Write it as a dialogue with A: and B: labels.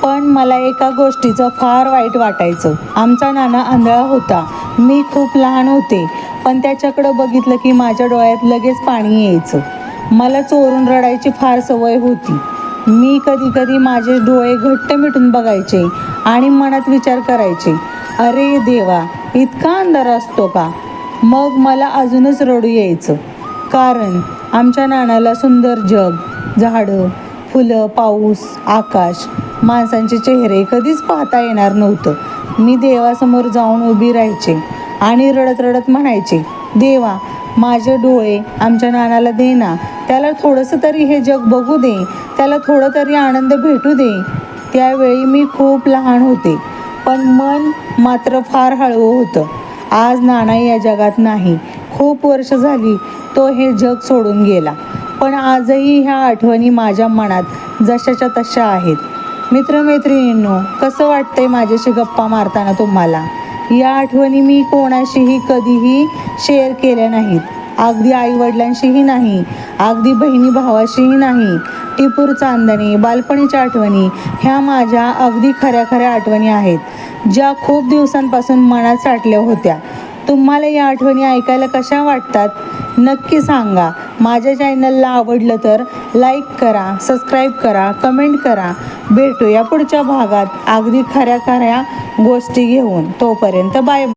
A: पण मला एका गोष्टीचं फार वाईट वाटायचं. आमचा नाना आंधळा होता. मी खूप लहान होते, पण त्याच्याकडं बघितलं की माझ्या डोळ्यात लगेच पाणी यायचं. मला चोरून रडायची फार सवय होती. मी कधी कधी माझे डोळे घट्ट मिटून बघायचे आणि मनात विचार करायचे, अरे देवा, इतका अंधार असतो का? मग मला अजूनच रडू यायचं. कारण आमच्या नानाला सुंदर जग, झाडं, फुलं, पाऊस, आकाश, माणसांचे चेहरे कधीच पाहता येणार नव्हतं. मी देवासमोर जाऊन उभी राहायचे आणि रडत रडत म्हणायचे, देवा, माझे डोळे आमच्या नानाला दे ना. त्याला थोडंसं तरी हे जग बघू दे. त्याला थोडं तरी आनंद भेटू दे. त्यावेळी मी खूप लहान होते, पण मन मात्र फार हळवं होतं. आज नाना या जगात नाही. खूप वर्ष झाली तो हे जग सोडून गेला. पण आजही ह्या आठवणी माझ्या मनात जशाच्या तशा आहेत. मित्रमैत्रिणींनो, कसं वाटतंय माझ्याशी गप्पा मारताना तुम्हाला? या आठवणी मी कोणाशीही कधीही शेअर केल्या नाहीत. अगदी आईवडिलांशीही नाही, अगदी बहिणी भावाशीही नाही. टिपूर चांदणे, बालपणीच्या आठवणी ह्या माझ्या अगदी खऱ्या खऱ्या आठवणी आहेत, ज्या खूप दिवसांपासून मनात साठल्या होत्या. तुम्हाला या आठवणी ऐकायला कशा वाटतात नक्की सांगा. माझ्या चॅनलला आवडलं तर लाईक करा, सबस्क्राईब करा, कमेंट करा. भेटूया पुढच्या भागात अगदी खऱ्या खऱ्या गोष्टी घेऊन. तोपर्यंत बाय.